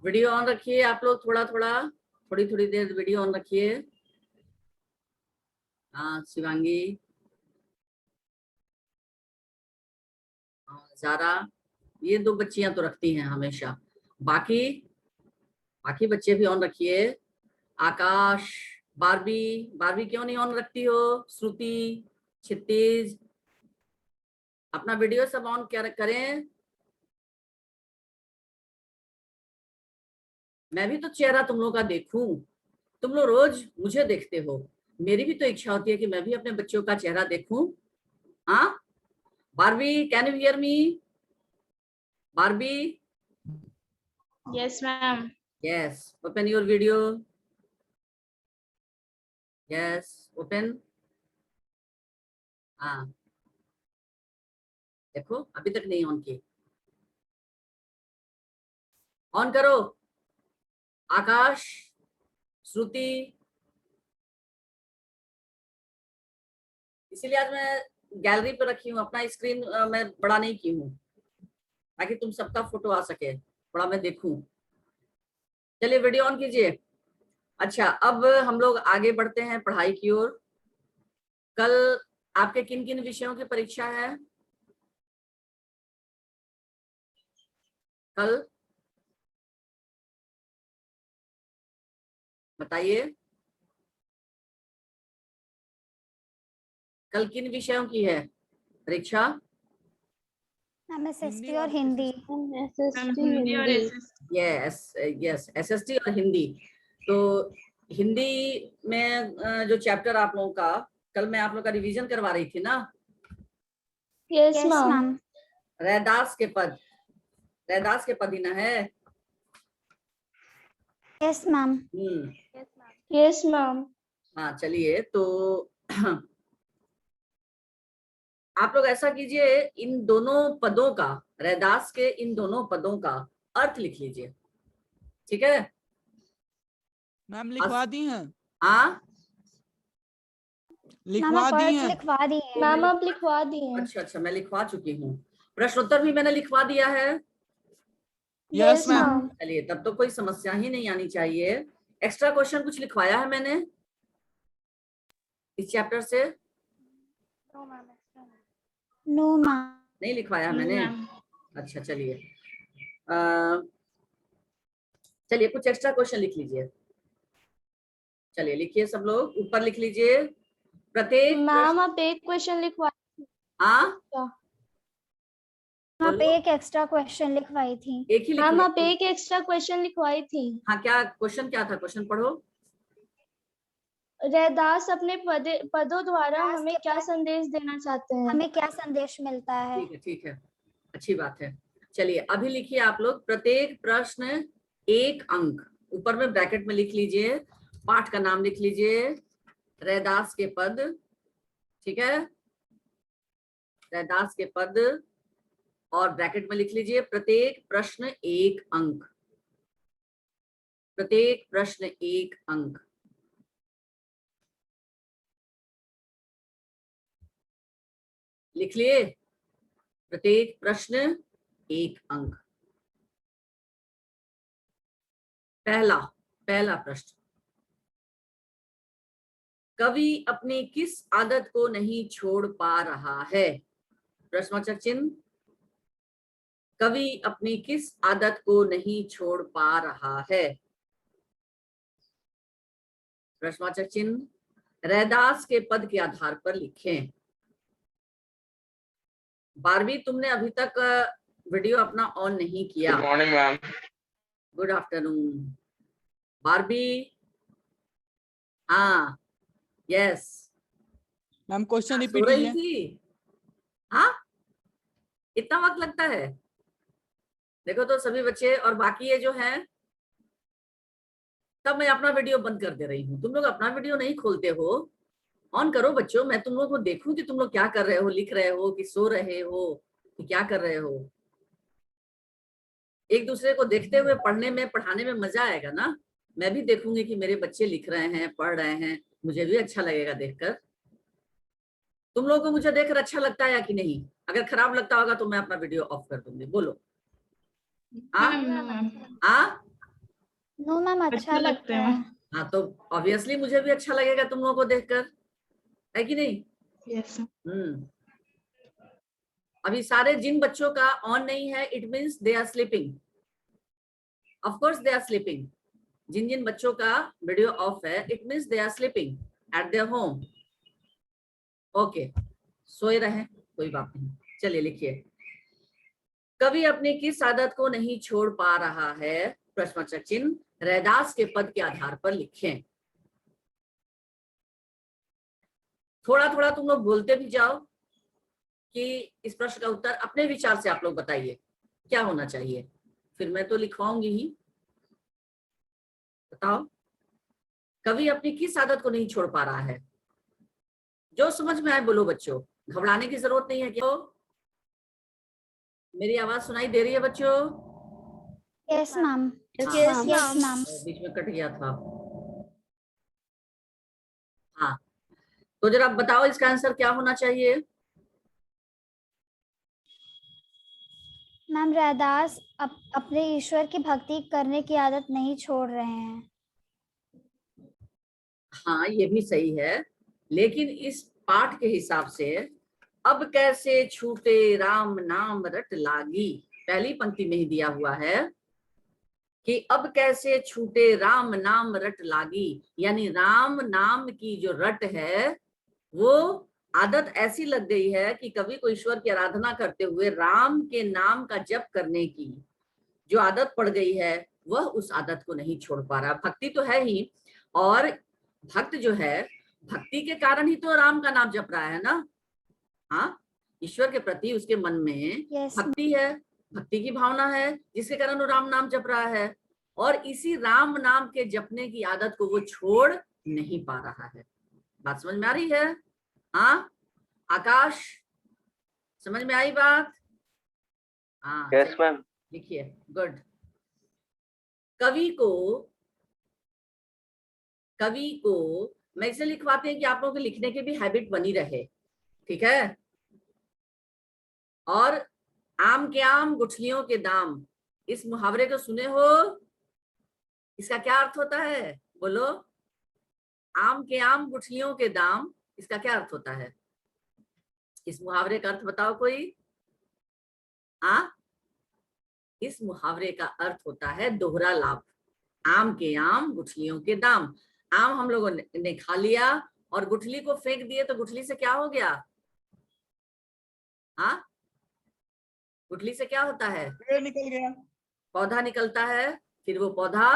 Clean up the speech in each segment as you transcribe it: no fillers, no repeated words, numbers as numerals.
Video on रखिए आप लोग, थोड़ा थोड़ा, थोड़ी थोड़ी देर वीडियो ऑन रखिए। हाँ शिवांगी, जारा, ये दो बच्चियां तो रखती हैं हमेशा, बाकी बाकी बच्चे भी ऑन रखिए। आकाश, बारबी, बारबी क्यों नहीं ऑन रखती हो? श्रुति, क्षितिज, अपना वीडियो सब ऑन करें। मैं भी तो चेहरा तुम लोगों का देखूं, तुम लोग रोज मुझे देखते हो, मेरी भी तो इच्छा होती है कि मैं भी अपने बच्चों का चेहरा देखूं। हाँ Barbie, can you hear me? Barbie, Yes, ma'am. Yes, open your video, yes open. हाँ देखो अभी तक नहीं ऑन की, ऑन करो। आकाश, श्रुति, इसीलिए आज मैं गैलरी पे रखी हूँ, अपना स्क्रीन मैं बड़ा नहीं की हूँ ताकि तुम सबका फोटो आ सके, थोड़ा मैं देखूं। चलिए वीडियो ऑन कीजिए। अच्छा अब हम लोग आगे बढ़ते हैं पढ़ाई की ओर। कल आपके किन किन विषयों की परीक्षा है? कल बताइए, कल किन विषयों की है परीक्षा? एसएसटी और हिंदी। हिंदी और SST। यस यस, एसएसटी और हिंदी। तो हिंदी में जो चैप्टर आप लोगों का, कल मैं आप लोग का रिवीजन करवा रही थी ना। Yes, ma'am. रैदास के पद, रैदास के पद ही ना है? Yes ma'am. Yes, ma'am. हाँ चलिए तो आप लोग ऐसा कीजिए, इन दोनों पदों का, रैदास के इन दोनों पदों का अर्थ लिख लीजिए, ठीक है? मैम लिखवा दी हैं, हाँ लिखवा दी हैं। लिखवा दी है। मैम आप लिखवा दिए। अच्छा अच्छा, मैं लिखवा चुकी हूँ। प्रश्नोत्तर भी मैंने लिखवा दिया है। Yes ma'am. चलिए तब तो कोई समस्या ही नहीं आनी चाहिए। एक्स्ट्रा क्वेश्चन कुछ लिखवाया है मैंने इस चैप्टर से? No ma'am. नहीं लिखवाया है मैंने? अच्छा चलिए, चलिए कुछ एक्स्ट्रा क्वेश्चन लिख लीजिए। चलिए लिखिए सब लोग, ऊपर लिख लीजिए प्रत्येक। मैम आप एक क्वेश्चन लिखवा। हाँ आप एक एक्स्ट्रा क्वेश्चन लिखवाई थी। एक ही लिख मैम लो। आप एक एक्स्ट्रा क्वेश्चन लिखवाई थी। हाँ क्या क्वेश्चन क्या था? क्वेश्चन पढ़ो। रैदास अपने पदों द्वारा हमें क्या संदेश देना चाहते हैं? हमें क्या संदेश मिलता है? ठीक है ठीक है, अच्छी बात है। चलिए अभी लिखिए आप लोग, प्रत्येक प्रश्न 1 अंक, ऊपर में ब्रैकेट में लिख लीजिए, पाठ का नाम लिख लीजिए रैदास के पद, ठीक है? रैदास के पद, और ब्रैकेट में लिख लीजिए प्रत्येक प्रश्न 1 अंक, प्रत्येक प्रश्न 1 अंक। लिख लिए? प्रत्येक प्रश्न 1 अंक। पहला प्रश्न, कवि अपनी किस आदत को नहीं छोड़ पा रहा है? प्रश्नवाचक चिन्ह। कवि अपनी किस आदत को नहीं छोड़ पा रहा है? प्रश्नवाचक चिन्ह। रैदास के पद के आधार पर लिखें। बारहवीं, तुमने अभी तक वीडियो अपना ऑन नहीं किया। Good morning ma'am. Good afternoon. बारहवीं, हाँ yes ma'am question so repeat रही कीजिए। थी। हाँ इतना वक्त लगता है? देखो तो सभी बच्चे और बाकी ये जो है, तब मैं अपना वीडियो बंद कर दे रही हूँ। तुम लोग अपना वीडियो नहीं खोलते हो। ऑन करो बच्चों, मैं तुम लोग को देखूं कि तुम लोग क्या कर रहे हो, लिख रहे हो कि सो रहे हो कि क्या कर रहे हो। एक दूसरे को देखते हुए पढ़ने में, पढ़ाने में मजा आएगा ना। मैं भी देखूंगी कि मेरे बच्चे लिख रहे हैं, पढ़ रहे हैं, मुझे भी अच्छा लगेगा देखकर। तुम लोगों को मुझे देखकर अच्छा लगता है या कि नहीं? अगर खराब लगता होगा तो मैं अपना वीडियो ऑफ कर दूंगी। बोलो हाँ हाँ नो मैम, अच्छा लगता है। हाँ तो ऑब्वियसली मुझे भी अच्छा लगेगा तुम लोगों को देखकर, है कि नहीं? यस अभी सारे जिन बच्चों का ऑन नहीं है, it means they are sleeping. Of course they are sleeping. जिन जिन बच्चों का वीडियो ऑफ है, it means they are sleeping at their home. Okay, सोए रहे, कोई बात नहीं। चलिए लिखिए, कवि अपनी किस आदत को नहीं छोड़ पा रहा है, प्रश्नवाचक चिन्ह रैदास के पद के आधार पर लिखें। थोड़ा थोड़ा तुम लोग बोलते भी जाओ कि इस प्रश्न का उत्तर अपने विचार से आप लोग बताइए क्या होना चाहिए, फिर मैं तो लिखवाऊंगी ही। बताओ, कवि अपनी किस आदत को नहीं छोड़ पा रहा है? जो समझ में आए बोलो बच्चों, घबराने की जरूरत नहीं है। क्यों? मेरी आवाज सुनाई दे रही है बच्चों? Yes ma'am. Yes, yes ma'am. Ma'am. बीच में कट गया था। हाँ, तो जरा बताओ इसका आंसर क्या होना चाहिए? मैम, रैदास अपने ईश्वर की भक्ति करने की आदत नहीं छोड़ रहे हैं। हाँ, ये भी सही है, लेकिन इस पाठ के हिसाब से अब कैसे छूटे राम नाम रट लागी, पहली पंक्ति में ही दिया हुआ है कि अब कैसे छूटे राम नाम रट लागी, यानी राम नाम की जो रट है वो आदत ऐसी लग गई है कि कवि को ईश्वर की आराधना करते हुए राम के नाम का जप करने की जो आदत पड़ गई है, वह उस आदत को नहीं छोड़ पा रहा। भक्ति तो है ही, और भक्त जो है, भक्ति के कारण ही तो राम का नाम जप रहा है ना। हाँ, ईश्वर के प्रति उसके मन में यस भक्ति है, भक्ति की भावना है, जिसके कारण वो राम नाम जप रहा है, और इसी राम नाम के जपने की आदत को वो छोड़ नहीं पा रहा है। बात समझ में आ रही है? हाँ आकाश, समझ में आई बात? हाँ यस मैम। लिखिए, गुड। कवि को मैं इसे लिखवाते हैं कि आप लोगों के लिखने की भी हैबिट बनी रहे, ठीक है? और आम के आम गुठलियों के दाम, इस मुहावरे को सुने हो? इसका क्या अर्थ होता है बोलो? आम के आम गुठलियों के दाम, इसका क्या अर्थ होता है? इस मुहावरे का अर्थ बताओ कोई। हाँ, इस मुहावरे का अर्थ होता है दोहरा लाभ। आम के आम गुठलियों के दाम, आम हम लोगों ने खा लिया और गुठली को फेंक दिए, तो गुठली से क्या हो गया? हाँ, गुठली से क्या होता है? पेड़ निकल गया। पौधा निकलता है, फिर वो पौधा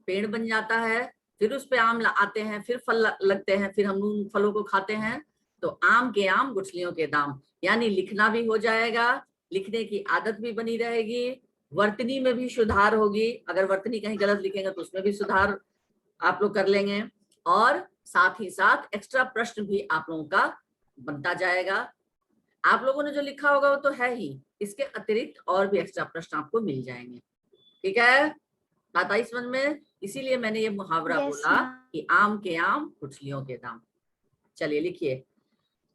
पेड़ बन जाता है, फिर उस पे आम आते हैं, फिर फल लगते हैं, फिर हम उन फलों को खाते हैं। तो आम के आम गुठलियों के दाम, यानी लिखना भी हो जाएगा, लिखने की आदत भी बनी रहेगी, वर्तनी में भी सुधार होगी। अगर वर्तनी कहीं गलत लिखेंगे तो उसमें भी सुधार आप लोग कर लेंगे, और साथ ही साथ एक्स्ट्रा प्रश्न भी आप लोगों का बनता जाएगा। आप लोगों ने जो लिखा होगा वो तो है ही, इसके अतिरिक्त और भी एक्स्ट्रा प्रश्न आपको मिल जाएंगे, ठीक है? बात आई समझ में? इसीलिए मैंने ये मुहावरा Yes, बोला ma'am. कि आम के आम गुठलियों के दाम। चलिए लिखिए,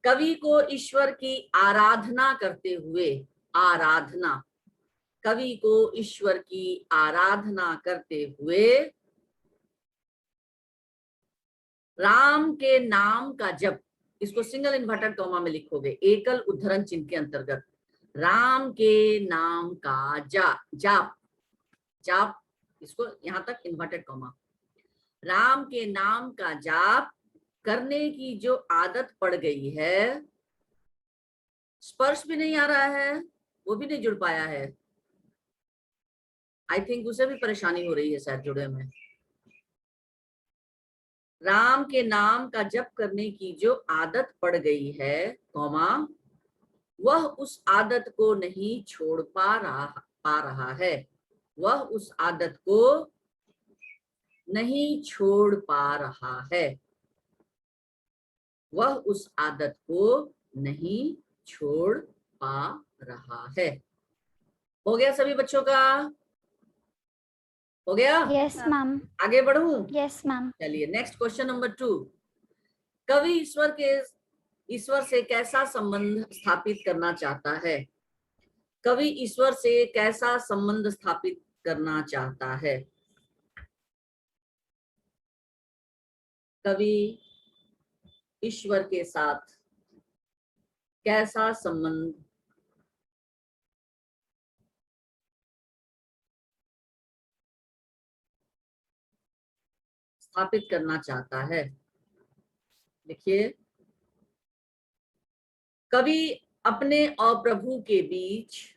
कवि को ईश्वर की आराधना करते हुए, आराधना, कवि को ईश्वर की आराधना करते हुए राम के नाम का जप, इसको सिंगल इन्वर्टेड कॉमा में लिखोगे, एकल उद्धरण चिन्ह के अंतर्गत, राम के नाम का जाप, जाप, इसको यहां तक इन्वर्टेड कॉमा, राम के नाम का जाप करने की जो आदत पड़ गई है, स्पर्श भी नहीं आ रहा है, वो भी नहीं जुड़ पाया है, आई थिंक उसे भी परेशानी हो रही है शायद जुड़े में। राम के नाम का जप करने की जो आदत पड़ गई है, कॉमा, वह उस आदत को नहीं छोड़ पा रहा है, वह उस आदत को नहीं छोड़ पा रहा है, वह उस आदत को नहीं छोड़ पा रहा है। हो गया सभी बच्चों का? हो गया? Yes ma'am. आगे बढ़ूं? Yes ma'am. चलिए नेक्स्ट क्वेश्चन नंबर 2। कवि ईश्वर से कैसा संबंध स्थापित करना चाहता है? कवि ईश्वर से कैसा संबंध स्थापित करना चाहता है? कवि ईश्वर के साथ कैसा संबंध स्थापित करना चाहता है? देखिए, कवि अपने और प्रभु के बीच,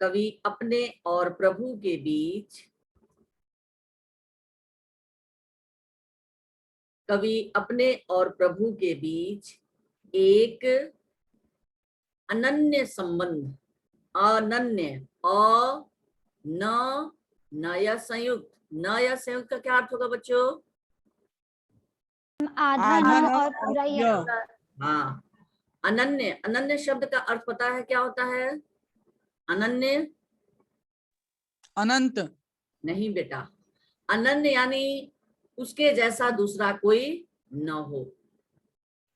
कवि अपने और प्रभु के बीच, कवि अपने और प्रभु के बीच एक अनन्य संबंध, अनन्य, नया संयुक्त, नया संयुक्त का क्या अर्थ होगा बच्चों? आधा आधा न न और पूरा और य। हाँ, अनन्य, अनन्य शब्द का अर्थ पता है क्या होता है? अनन्य अनंत। नहीं बेटा, अनन्य यानी उसके जैसा दूसरा कोई न हो।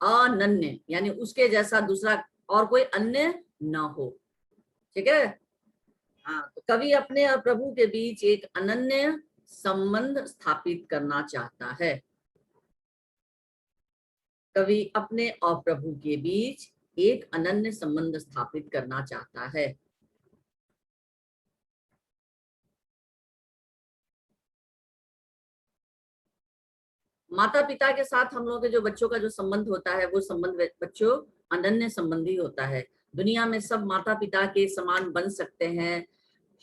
अनन्य यानी उसके जैसा दूसरा और कोई अन्य न हो। ठीक है? हाँ, तो कवि अपने और प्रभु के बीच एक अनन्य संबंध स्थापित करना चाहता है। कवि अपने और प्रभु के बीच एक अनन्य संबंध स्थापित करना चाहता है। माता पिता के साथ हम लोगों के जो बच्चों का जो संबंध होता है वो संबंध बच्चों अनन्य संबंधी होता है। दुनिया में सब माता पिता के समान बन सकते हैं,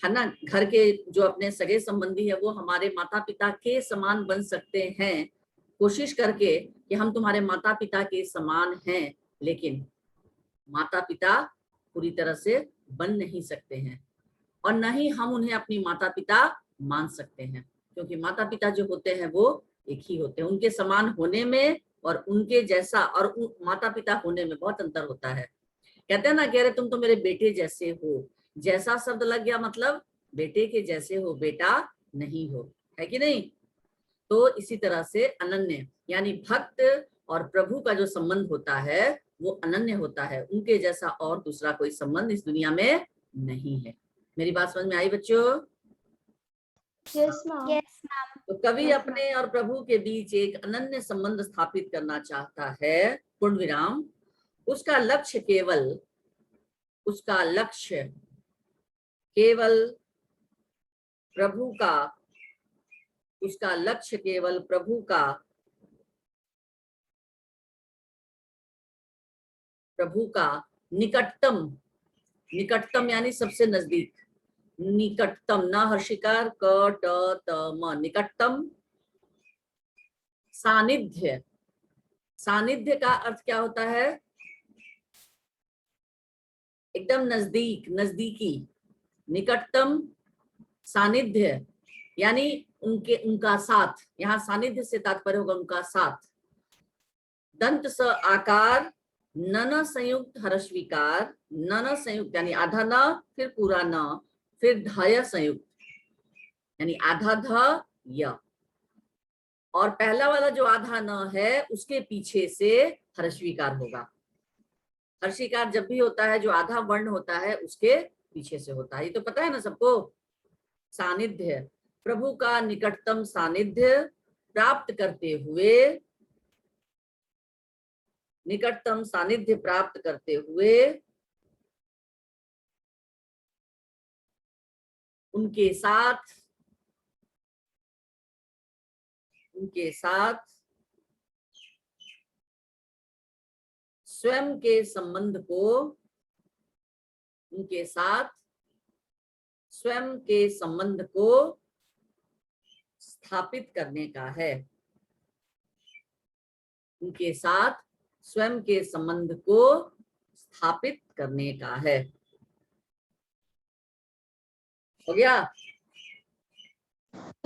है ना। घर के जो अपने सगे संबंधी है वो हमारे माता पिता के समान बन सकते हैं, कोशिश करके कि हम तुम्हारे माता पिता के समान हैं, लेकिन माता पिता पूरी तरह से बन नहीं सकते हैं और न ही हम उन्हें अपनी माता पिता मान सकते हैं, क्योंकि माता पिता जो होते हैं वो एक ही होते हैं। उनके समान होने में और उनके जैसा और माता पिता होने में बहुत अंतर होता है। कहते हैं ना, कह रहे तुम तो मेरे बेटे जैसे हो, जैसा शब्द लग गया मतलब बेटे के जैसे हो, बेटा नहीं हो, है कि नहीं। तो इसी तरह से अनन्य यानी भक्त और प्रभु का जो संबंध होता है वो अनन्य होता है, उनके जैसा और दूसरा कोई संबंध इस दुनिया में नहीं है। मेरी बात समझ में आई बच्चों? Yes ma'am. Yes ma'am. तो कवि अपने और प्रभु के बीच एक अनन्य संबंध स्थापित करना चाहता है, पूर्ण विराम। उसका लक्ष्य केवल प्रभु का, उसका लक्ष्य केवल प्रभु का निकटतम यानी सबसे नजदीक, निकटतम, न हर्षिकार क ट त म, निकटतम सानिध्य। सानिध्य का अर्थ क्या होता है? एकदम नजदीक, नजदीकी। निकटतम सानिध्य यानी उनका साथ, यहाँ सानिध्य से तात्पर्य होगा उनका साथ। दंत स आकार, नन संयुक्त हर्षविकार, नन संयुक्त यानी आधा न फिर पूरा न फिर धय संयुक्त यानी आधा ध य, और पहला वाला जो आधा न है उसके पीछे से हर्षविकार होगा। हर्षिकार जब भी होता है जो आधा वर्ण होता है उसके पीछे से होता है, ये तो पता है ना सबको। सानिध्य, प्रभु का निकटतम सानिध्य प्राप्त करते हुए, निकटतम सानिध्य प्राप्त करते हुए उनके साथ स्वयं के संबंध को, उनके साथ स्वयं के संबंध को स्थापित करने का है, उनके साथ स्वयं के संबंध को स्थापित करने का है। हो गया?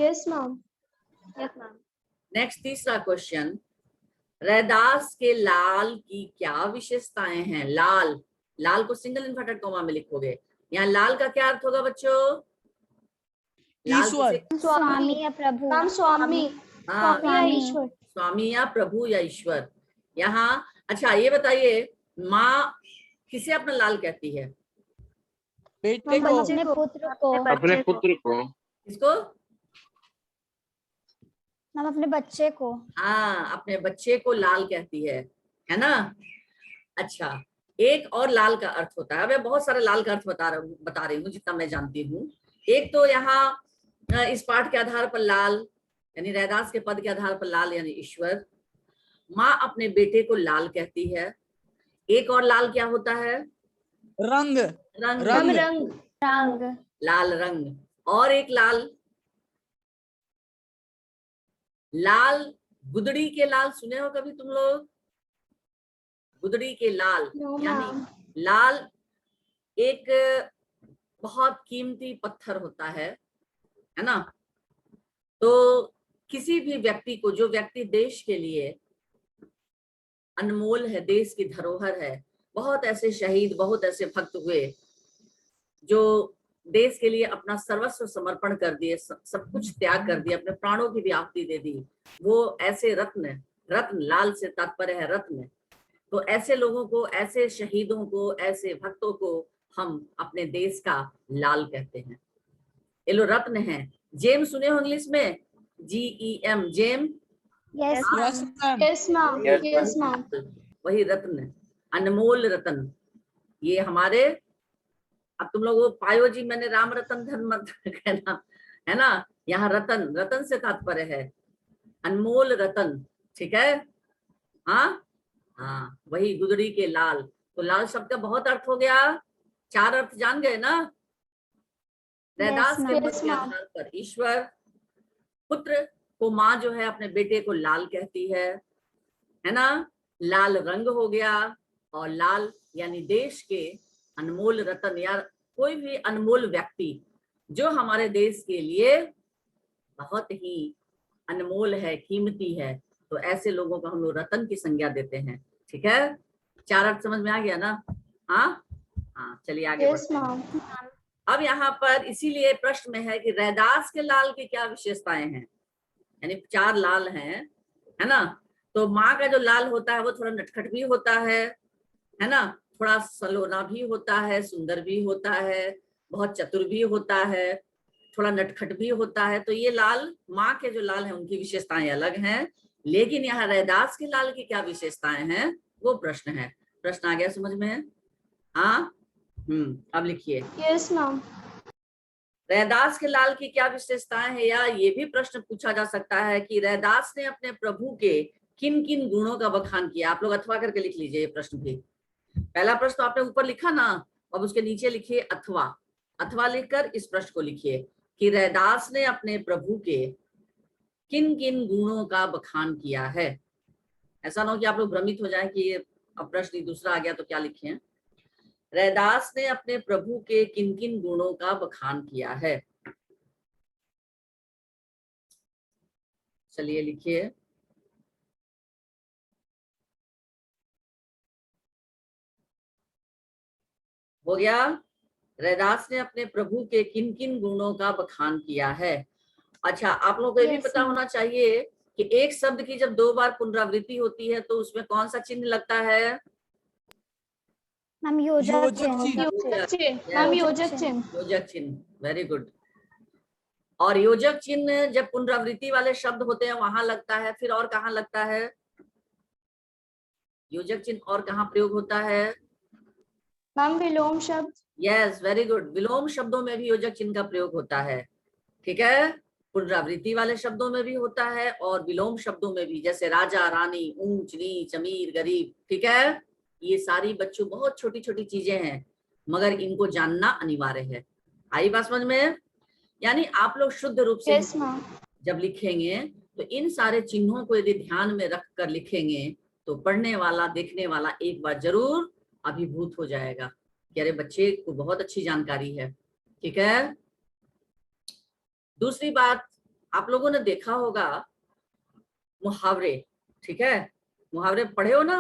Yes ma'am. Yes ma'am. Next तीसरा क्वेश्चन, रैदास के लाल की क्या विशेषताएं हैं? लाल, लाल को सिंगल इन्वर्टेड कॉमा में लिखोगे। यहाँ लाल का क्या अर्थ होगा बच्चों? लाल ईश्वर। स्वामी या प्रभु। मैम स्वामी। हाँ, स्वामी या ईश्वर। स्वामी या प्रभु या ईश्वर। यहाँ अच्छा ये बताइए, माँ किसे अपना लाल कहती है? बेटे हम को। अपने पुत्र को। अपने पुत्र को। किसको? मैम अपने बच्चे को। हाँ, अपने बच्चे को लाल कहती है ना। अच्छा, एक और लाल का अर्थ होता है। अब मैं बहुत सारे लाल का अर्थ बता रही हूँ जितना मैं जानती हूँ। एक तो यहाँ इस पाठ के आधार पर लाल यानी रैदास के पद के आधार पर लाल यानी ईश्वर। माँ अपने बेटे को लाल कहती है। एक और लाल क्या होता है? रंग रंग, रंग रंग रंग। लाल रंग। और एक लाल, लाल गुदड़ी के लाल सुने हो कभी तुम लोग? गुदड़ी के लाल नो यानी मैम। लाल एक बहुत कीमती पत्थर होता है ना। तो किसी भी व्यक्ति को, जो व्यक्ति देश के लिए अनमोल है, देश की धरोहर है, बहुत ऐसे शहीद, बहुत ऐसे भक्त हुए जो देश के लिए अपना सर्वस्व समर्पण कर दिए, सब कुछ त्याग कर दिया, अपने प्राणों की भी आहुति दे दी। वो ऐसे रत्न, रत्न लाल से तात्पर्य है रत्न। तो ऐसे लोगों को, ऐसे शहीदों को, ऐसे भक्तों को हम अपने देश का लाल कहते हैं। ये लो रत्न है। जेम सुने हो इंग्लिश में? GEM, gem. Yes yes ma'am. Ma'am. Yes ma'am. Yes ma'am. वही रत्न, अनमोल रत्न। ये हमारे, अब तुम लोग वो पायो जी, मैंने राम रतन धन मत कहना, है ना। यहाँ रतन, रतन से तात्पर्य है अनमोल रतन, ठीक है। हाँ हाँ, वही गुदड़ी के लाल। तो लाल शब्द का बहुत अर्थ हो गया, 4 अर्थ जान गए ना। रैदास Yes, के ma'am. पद के आधार पर ईश्वर, पुत्र को माँ जो है अपने बेटे को लाल कहती है ना। लाल रंग हो गया, और लाल यानी देश के अनमोल रतन, या कोई भी अनमोल व्यक्ति जो हमारे देश के लिए बहुत ही अनमोल है, कीमती है, तो ऐसे लोगों को हम लोग रतन की संज्ञा देते हैं। ठीक है, 4 अर्थ समझ में आ गया ना। हाँ हाँ, चलिए आगे यस बढ़ते हैं। मैम। अब यहाँ पर इसीलिए प्रश्न में है कि रैदास के लाल की क्या विशेषताएं हैं। यानी 4 लाल हैं, है ना। तो माँ का जो लाल होता है वो थोड़ा नटखट भी होता है ना, थोड़ा सलोना भी होता है, सुंदर भी होता है, बहुत चतुर भी होता है, थोड़ा नटखट भी होता है। तो ये लाल, माँ के जो लाल हैं उनकी विशेषताएं अलग हैं, लेकिन यहाँ रैदास के लाल की क्या विशेषताएं हैं वो प्रश्न है। प्रश्न आ गया समझ में? हाँ, अब लिखिए, यस मैम। रैदास के लाल की क्या विशेषताएं हैं, या ये भी प्रश्न पूछा जा सकता है कि रैदास ने अपने प्रभु के किन किन गुणों का बखान किया। आप लोग अथवा करके लिख लीजिए ये प्रश्न भी। पहला प्रश्न तो आपने ऊपर लिखा ना, अब उसके नीचे लिखिए अथवा। अथवा लिखकर इस प्रश्न को लिखिए कि रैदास ने अपने प्रभु के किन किन गुणों का बखान किया है। ऐसा ना हो कि आप लोग भ्रमित हो जाए कि ये अब प्रश्न दूसरा आ गया तो क्या लिखे। रैदास ने अपने प्रभु के किन किन गुणों का बखान किया है। चलिए लिखिए, हो गया। रैदास ने अपने प्रभु के किन किन गुणों का बखान किया है। अच्छा, आप लोगों को ये भी Yes, पता ma'am. होना चाहिए कि एक शब्द की जब 2 बार पुनरावृत्ति होती है तो उसमें कौन सा चिन्ह लगता है? मैम योजक योजक चिन्ह। चिन्ह। योजक चिन्ह। मैम योजक चिन्ह। योजक चिन्ह, वेरी गुड। और योजक चिन्ह जब पुनरावृत्ति वाले शब्द होते हैं वहां लगता है, फिर और कहाँ लगता है? योजक चिन्ह और कहाँ प्रयोग होता है? मैम विलोम शब्द। Yes, very good. विलोम शब्दों में भी योजक चिन्ह का प्रयोग होता है, ठीक है। पुनरावृत्ति वाले शब्दों में भी होता है और विलोम शब्दों में भी, जैसे राजा, रानी, ऊंच नीच, अमीर, गरीब, ठीक है। ये सारी बच्चों बहुत छोटी छोटी चीजें हैं, मगर इनको जानना अनिवार्य है। आई बात समझ में? यानी आप लोग शुद्ध रूप से यस मैम। जब लिखेंगे तो इन सारे चिन्हों को यदि ध्यान में रख कर लिखेंगे तो पढ़ने वाला, देखने वाला एक बार जरूर अभिभूत हो जाएगा कि अरे बच्चे को बहुत अच्छी जानकारी है, ठीक है। दूसरी बात, आप लोगों ने देखा होगा मुहावरे, ठीक है। मुहावरे पढ़े हो ना?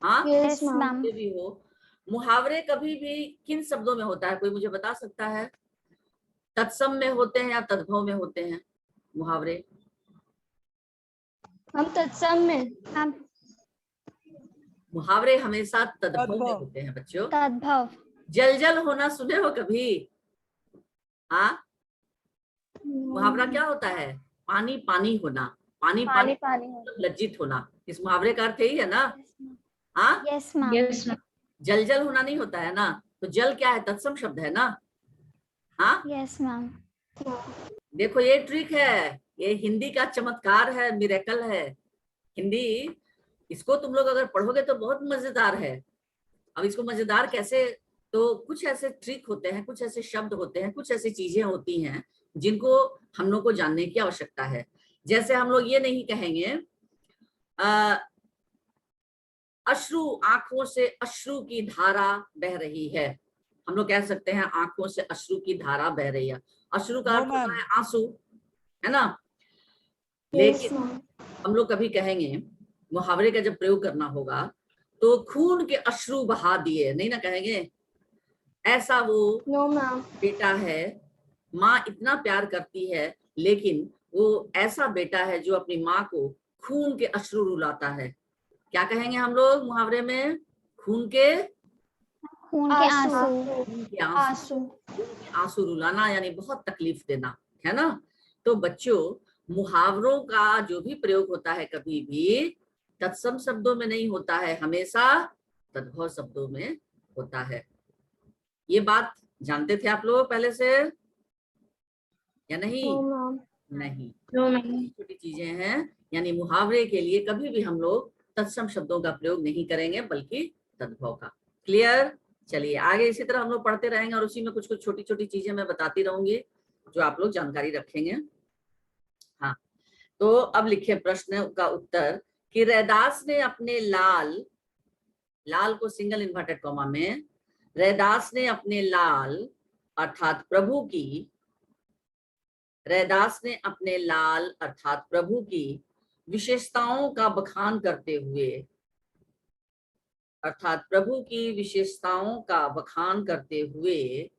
हाँ, यस Yes, मैम। ma'am. ये भी हो। मुहावरे कभी भी किन शब्दों में होता है, कोई मुझे बता सकता है? तत्सम में होते हैं या तद्भव में होते हैं मुहावरे? हम तत्सम में। मैम मुहावरे हमेशा तद्भव में तद्भव। होते हैं बच्चों। तद्भव। जल होना सुने हो कभी? हाँ, मुहावरा क्या होता है? पानी पानी होना, पानी पानी पानी पानी हो। मतलब लज्जित होना, इस मुहावरे का अर्थ यही है ना। हाँ, यस मैम। Yes ma'am. जल जल होना नहीं होता है ना, तो जल क्या है, तत्सम शब्द है ना। हाँ, यस मैम। देखो ये ट्रिक है, ये हिंदी का चमत्कार है, मिरेकल है। हिंदी, इसको तुम लोग अगर पढ़ोगे तो बहुत मजेदार है। अब इसको मजेदार कैसे, तो कुछ ऐसे ट्रिक होते हैं, कुछ ऐसे शब्द होते हैं, कुछ ऐसी चीजें होती हैं जिनको हम लोग को जानने की आवश्यकता है। जैसे हम लोग ये नहीं कहेंगे अश्रु, आंखों से अश्रु की धारा बह रही है। हम लोग कह सकते हैं आंखों से अश्रु की धारा बह रही है। अश्रु का नो अर्थ होता मैम। है आंसू, है ना। लेकिन हम लोग कभी कहेंगे, मुहावरे का जब प्रयोग करना होगा तो खून के अश्रु बहा दिए, नहीं ना कहेंगे। ऐसा वो नो मैम। बेटा है, माँ इतना प्यार करती है, लेकिन वो ऐसा बेटा है जो अपनी माँ को खून के अश्रु रुलाता है। क्या कहेंगे हम लोग मुहावरे में, खून के खून के आंसू। खून के आंसू, खून के आंसू रुलाना यानी बहुत तकलीफ देना, है ना। तो बच्चों, मुहावरों का जो भी प्रयोग होता है कभी भी तत्सम शब्दों में नहीं होता है, हमेशा तद्भव शब्दों में होता है। ये बात जानते थे आप लोग पहले से या नहीं? नहीं, नो मैम। छोटी चीजें हैं, यानी मुहावरे के लिए कभी भी हम लोग तत्सम शब्दों का प्रयोग नहीं करेंगे बल्कि तद्भव का। क्लियर? चलिए आगे इसी तरह हम लोग पढ़ते रहेंगे और उसी में कुछ कुछ छोटी छोटी चीजें मैं बताती रहूंगी जो आप लोग जानकारी रखेंगे। हाँ, तो अब लिखिए प्रश्न का उत्तर कि रैदास ने अपने लाल, लाल को सिंगल इन्वर्टेड कॉमा में, रैदास ने अपने लाल अर्थात प्रभु की, रैदास ने अपने लाल अर्थात प्रभु की विशेषताओं का बखान करते हुए, अर्थात प्रभु की विशेषताओं का बखान करते हुए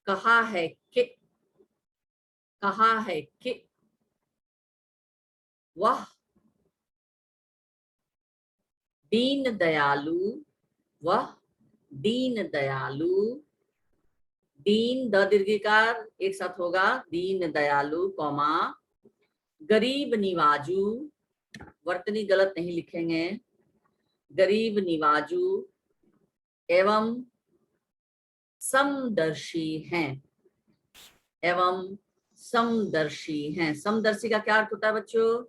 कहा है कि, कहा है कि वह दीन दयालु, वह दीन दयालु, दीन द दीर्घिकार एक साथ होगा, दीन दयालु कौमा गरीब निवाजू, वर्तनी गलत नहीं लिखेंगे, गरीब निवाजू एवं समदर्शी हैं, एवं समदर्शी हैं। समदर्शी का क्या अर्थ होता है बच्चों?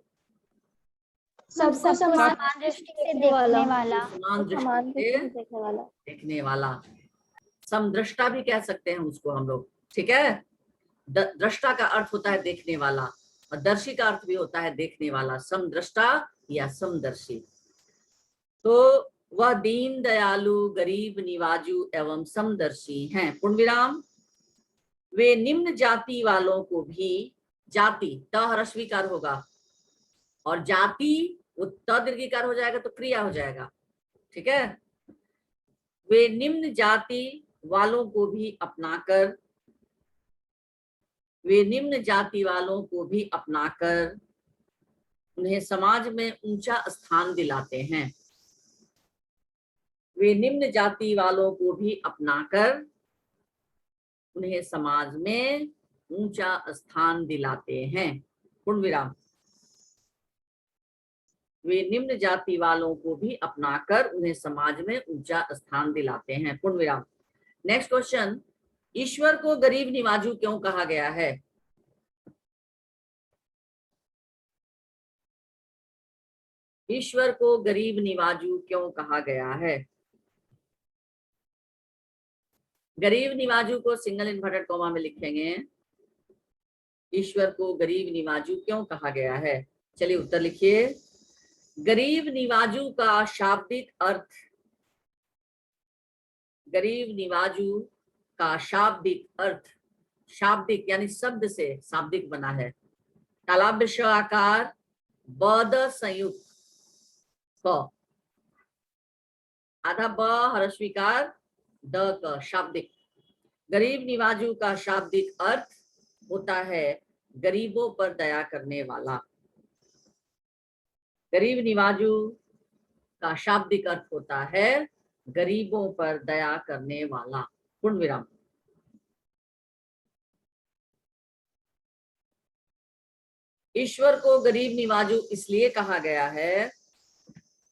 सबको समान समान दृष्टि से देखने वाला। समान समान दृष्टि से देखने वाला। देखने वाला, समदृष्टा भी कह सकते हैं उसको हम लोग, ठीक है। दृष्टा का अर्थ होता है देखने वाला और दर्शी का अर्थ भी होता है देखने वाला, समदृष्टा या समदर्शी। तो वह दीन दयालु गरीब निवाजू एवं समदर्शी हैं, पूर्णविराम। वे निम्न जाति वालों को भी, जाति त ह्रस्वीकार होगा और जाति वो त दीर्घिकार हो जाएगा तो क्रिया हो जाएगा, ठीक है। वे निम्न जाति वालों को भी अपनाकर, वे निम्न जाति वालों को भी अपनाकर उन्हें समाज में ऊंचा स्थान दिलाते हैं। वे निम्न जाति वालों को भी अपनाकर उन्हें समाज में ऊंचा स्थान दिलाते हैं, पूर्ण विराम। वे निम्न जाति वालों को भी अपनाकर उन्हें समाज में ऊंचा स्थान दिलाते हैं, पूर्ण विराम। नेक्स्ट क्वेश्चन, ईश्वर को गरीब निवाजू क्यों कहा गया है? ईश्वर को गरीब निवाजू क्यों कहा गया है? गरीब निवाजू को सिंगल इन्वर्टेड कॉमा में लिखेंगे, ईश्वर को गरीब निवाजू क्यों कहा गया है? चलिए उत्तर लिखिए। गरीब निवाजू का शाब्दिक अर्थ, गरीब निवाजू का शाब्दिक अर्थ, शाब्दिक यानी शब्द से शाब्दिक बना है, तालाब श आकार बद संयुक्त क, आधा ब ह्रस्वीकार द क, शाब्दिक। गरीब निवाजू का शाब्दिक अर्थ होता है गरीबों पर दया करने वाला। गरीब निवाजू का शाब्दिक अर्थ होता है गरीबों पर दया करने वाला, पूर्ण विराम। ईश्वर को गरीब निवाजू इसलिए कहा गया है,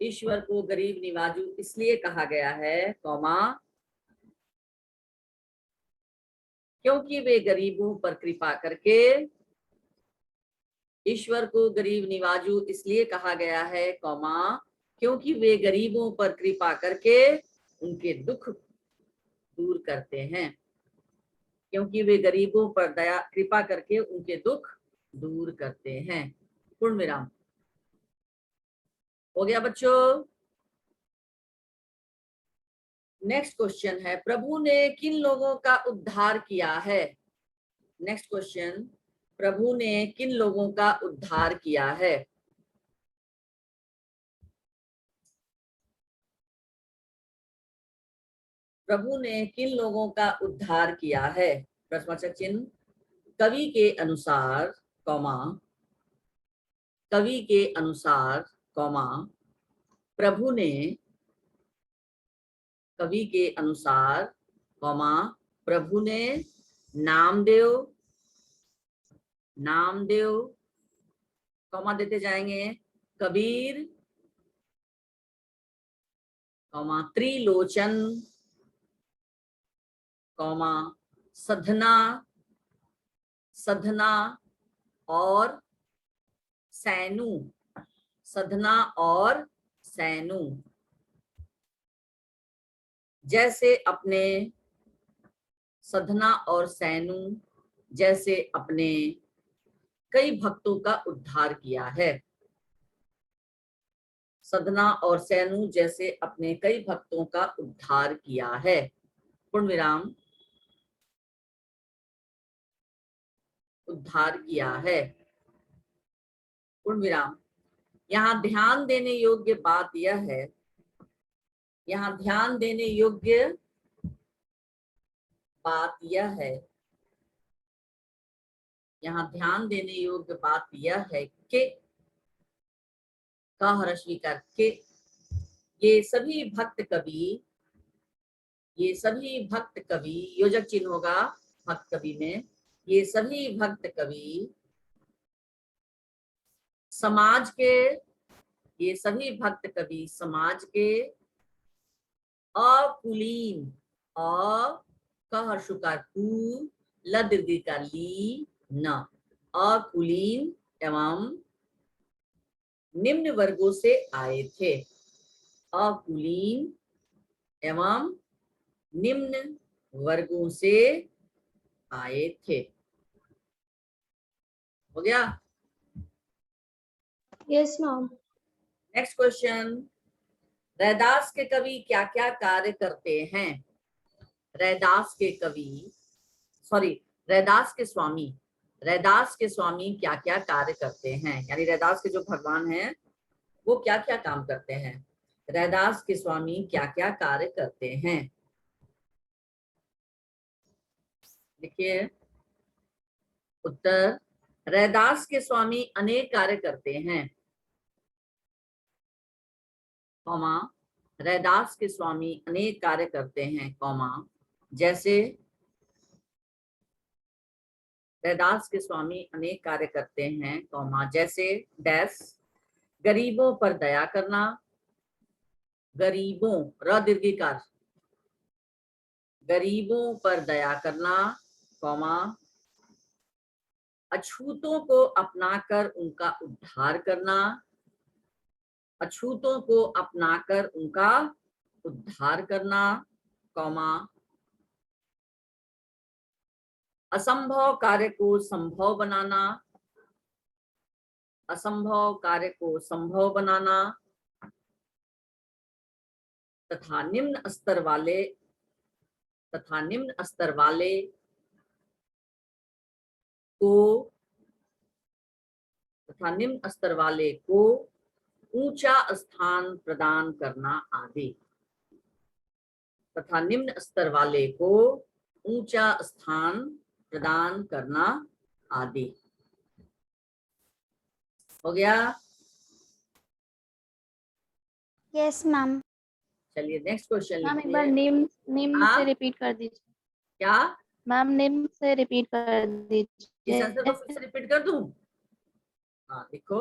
ईश्वर को गरीब निवाजू इसलिए कहा गया है, कौमा, क्योंकि वे गरीबों पर कृपा करके, ईश्वर को गरीब निवाजू इसलिए कहा गया है, कौमा, क्योंकि वे गरीबों पर कृपा करके उनके दुख दूर करते हैं, क्योंकि वे गरीबों पर दया कृपा करके उनके दुख दूर करते हैं। पूर्ण विराम। हो गया बच्चों। नेक्स्ट क्वेश्चन है, प्रभु ने किन लोगों का उद्धार किया है? नेक्स्ट क्वेश्चन, प्रभु ने किन लोगों का उद्धार किया है? प्रभु ने किन लोगों का उद्धार किया है? प्रश्नवाचक चिन्ह। कवि के अनुसार, कौमा, कवि के अनुसार, कौमा, प्रभु ने, कवि के अनुसार, कौमा, प्रभु ने नामदेव, नामदेव, कौमा देते जाएंगे, कबीर, कौमा, त्रिलोचन, कौमा, सधना, सधना और सैनु, सधना और सैनु जैसे अपने, सधना और सैनु जैसे अपने कई भक्तों का उद्धार किया है। सधना और सैनु जैसे अपने कई भक्तों का उद्धार किया है। पूर्ण विराम। उद्धार किया है, पूर्ण विराम। यहाँ ध्यान देने योग्य बात यह है, यहाँ ध्यान देने योग्य बात यह है, यहाँ ध्यान देने योग्य बात यह है कि स्वीकार के ये सभी भक्त कवि, ये सभी भक्त कवि, योजक चिन्ह होगा भक्त कवि में, ये सभी भक्त कवि समाज के, ये सभी भक्त कवि समाज के अकुलीन, हर्षुकार कु, लदीर्घी का ली न, अकुलीन एवं निम्न वर्गों से आए थे, अकुलीन एवं निम्न वर्गों से आए थे। हो गया? Yes ma'am. Next question, Raidas के कवि क्या क्या कार्य करते हैं? रैदास के कवि, सॉरी, रैदास के स्वामी, रैदास के स्वामी क्या क्या कार्य करते हैं? यानी रैदास के जो भगवान हैं वो क्या क्या काम करते हैं? रैदास के स्वामी क्या क्या कार्य करते हैं? देखिए उत्तर, रैदास के स्वामी अनेक कार्य करते हैं, कौमा, रैदास के स्वामी अनेक कार्य करते हैं, कौमा, जैसे रैदास के स्वामी अनेक कार्य करते हैं, कौमा, जैसे डैश, गरीबों पर दया करना, गरीबों, र दीर्घिकार, गरीबों पर दया करना, कौमा, अछूतों को अपनाकर उनका उद्धार करना, अछूतों को अपनाकर उनका उद्धार करना, कौमा, असंभव कार्य को संभव बनाना, असंभव कार्य को संभव बनाना, तथा निम्न स्तर वाले, तथा निम्न स्तर वाले को, तथा निम्न स्तर वाले को ऊंचा स्थान प्रदान करना आदि, तथा निम्न स्तर वाले को ऊंचा स्थान प्रदान करना आदि। हो गया? Yes ma'am. चलिए नेक्स्ट क्वेश्चन मैम एक लिखिए। बार नेम हाँ? से रिपीट कर दीजिए। क्या मैम नेम से रिपीट कर किस आंसर को दीजिए। फिर से रिपीट कर दूं? हाँ देखो,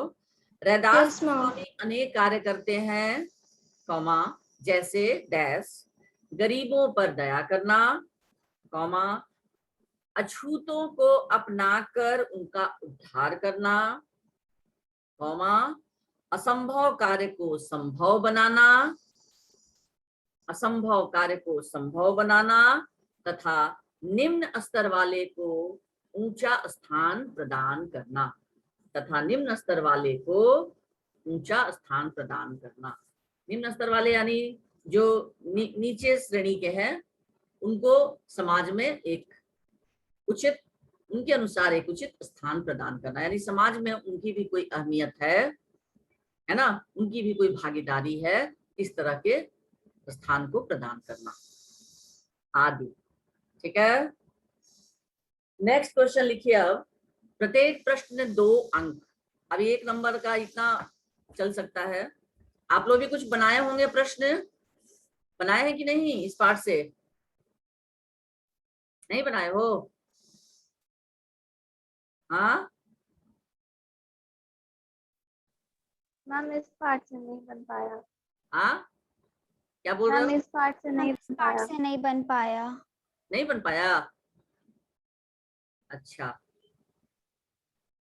रैदास Yes, ma'am. स्वामी अनेक कार्य करते हैं, कौमा, जैसे डैश, गरीबों पर दया करना, कौमा, अछूतों को अपनाकर उनका उद्धार करना, कौमा, असंभव कार्य को संभव बनाना, असंभव कार्य को संभव बनाना, तथा निम्न स्तर वाले को ऊंचा स्थान प्रदान करना, तथा निम्न स्तर वाले को ऊंचा स्थान प्रदान करना। निम्न स्तर वाले यानी जो नीचे श्रेणी के हैं, उनको समाज में एक उचित, उनके अनुसार एक उचित स्थान प्रदान करना, यानी समाज में उनकी भी कोई अहमियत है ना, उनकी भी कोई भागीदारी है, इस तरह के स्थान को प्रदान करना आदि। ठीक है, नेक्स्ट क्वेश्चन लिखिए। अब प्रत्येक प्रश्न में 2 अंक। अभी 1 नंबर का इतना चल सकता है। आप लोग भी कुछ बनाए होंगे, प्रश्न बनाए हैं कि नहीं इस पाठ से? नहीं बनाए हो? हाँ, मैम इस पार्ट से नहीं बन पाया। हाँ, क्या बोल रहे मैम हो? इस पार्ट से नहीं इस बन पार्ट पाया। से नहीं बन पाया। नहीं बन पाया? अच्छा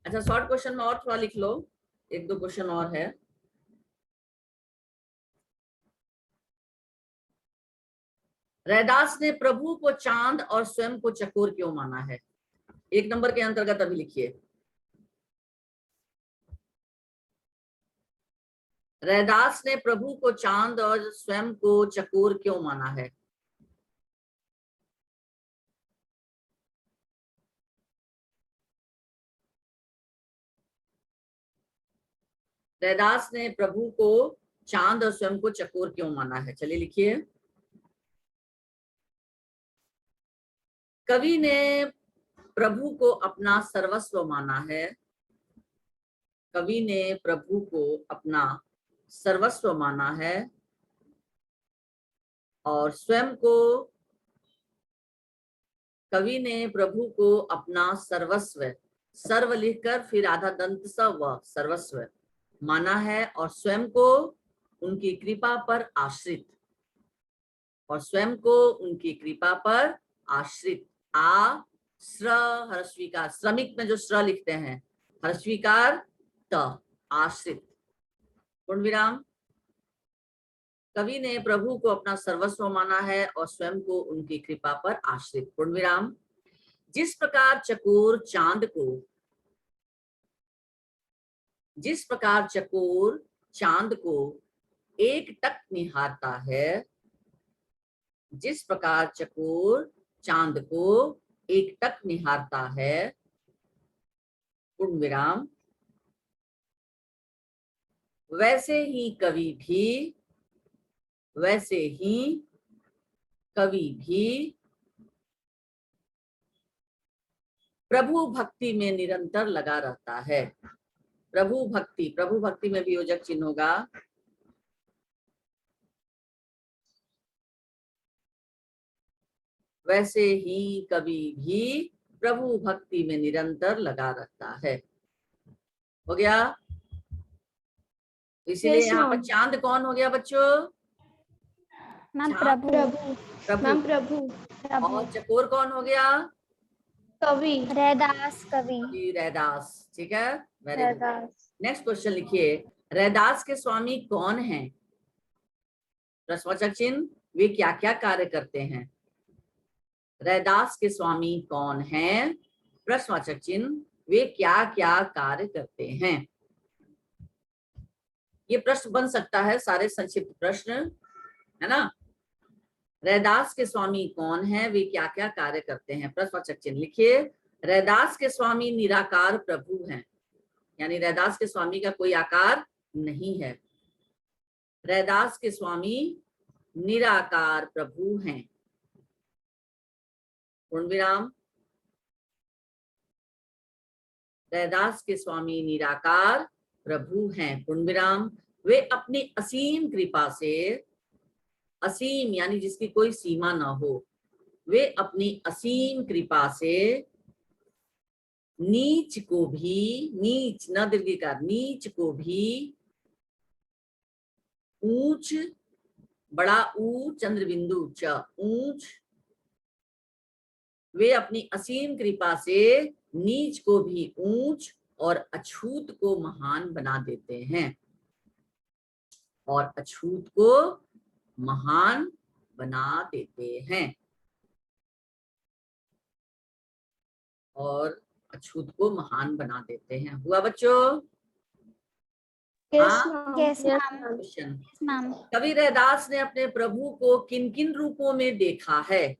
अच्छा, शॉर्ट क्वेश्चन में और थोड़ा लिख लो, 1-2 क्वेश्चन और है। रैदास ने प्रभु को चांद और स्वयं को चकोर क्यों माना है? 1 नंबर के अंतर्गत अभी लिखिए। रैदास ने प्रभु को चांद और स्वयं को चकोर क्यों माना है? रैदास ने प्रभु को चांद और स्वयं को चकोर क्यों माना है? चलिए लिखिए। कवि ने प्रभु को अपना सर्वस्व माना है। कवि ने प्रभु को अपना सर्वस्व माना है और स्वयं को, कवि ने प्रभु को अपना सर्वस्व, सर्व लिखकर फिर आधा दंत स सर्वस्व माना है, और स्वयं को उनकी कृपा पर आश्रित, और स्वयं को उनकी कृपा पर आश्रित। श्र हर्षविकार, श्रमिक में जो श्र लिखते हैं, हर्षविकार त, आश्रित, पूर्ण विराम। कवि ने प्रभु को अपना सर्वस्व माना है और स्वयं को उनकी कृपा पर आश्रित, पूर्ण विराम। जिस प्रकार चकोर चांद को, जिस प्रकार चकोर चांद को एकटक निहारता है, जिस प्रकार चकोर चांद को एकटक निहारता है, पूर्ण विराम, वैसे ही कवि भी, वैसे ही कवि भी प्रभु भक्ति में निरंतर लगा रहता है। प्रभु भक्ति, प्रभु भक्ति में भी योजक चिन्ह होगा। वैसे ही कवि भी प्रभु भक्ति में निरंतर लगा रहता है। हो गया? इसीलिए Yes, यहाँ पर ma'am. चांद कौन हो गया बच्चों? मैम चांद प्रभु। प्रभु। प्रभु। मैम प्रभु। और चकोर कौन हो गया? कवि। रैदास कवि। कवि रैदास। ठीक है, very good. Raidas. Next question लिखिए। रैदास के स्वामी कौन हैं? प्रश्नवाचक चिन्ह, वे क्या क्या कार्य करते हैं? रैदास के स्वामी कौन हैं? प्रश्नवाचक चिन्ह, वे क्या क्या कार्य करते हैं? ये प्रश्न बन सकता है, सारे संक्षिप्त प्रश्न है ना। रैदास के स्वामी कौन हैं, वे क्या क्या कार्य करते हैं? प्रश्नवाचक चिन्ह लिखिए। रैदास के स्वामी निराकार प्रभु हैं, यानी रैदास के स्वामी का कोई आकार नहीं है। रैदास के स्वामी निराकार प्रभु हैं, पूर्ण विराम। रैदास के स्वामी निराकार प्रभु हैं, पूर्ण विराम। वे अपनी असीम कृपा से, असीम यानी जिसकी कोई सीमा ना हो, वे अपनी असीम कृपा से नीच को भी, नीच न दीर्घिकार, नीच को भी ऊंच, बड़ा ऊ चंद्र बिंदु च, ऊंच, वे अपनी असीम कृपा से नीच को भी ऊंच और अछूत को महान बना देते हैं, और अछूत को महान बना देते हैं, और अछूत को महान बना देते हैं। हुआ बच्चों? यस हाँ, yes ma'am. Ma'am. Question. Ma'am कवि रैदास ने अपने प्रभु को किन किन रूपों में देखा है?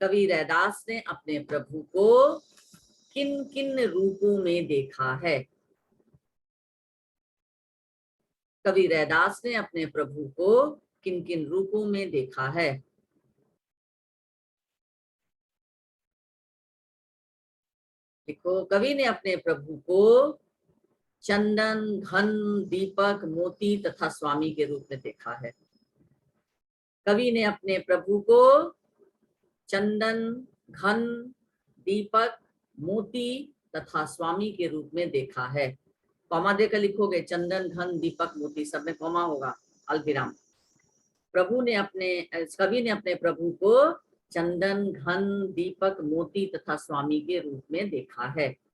कवि रैदास ने अपने प्रभु को किन किन रूपों में देखा है? कवि रैदास ने अपने प्रभु को किन किन रूपों में देखा है? देखो, कवि ने अपने प्रभु को चंदन, घन, दीपक, मोती तथा स्वामी के रूप में देखा है। कवि ने अपने प्रभु को चंदन, घन, दीपक, मोती तथा स्वामी के रूप में देखा है। कॉमा देकर लिखोगे, चंदन, घन, दीपक, मोती, सब में कॉमा होगा, अल्पविराम। कवि ने अपने प्रभु को चंदन, घन, दीपक, मोती तथा स्वामी के रूप में देखा है।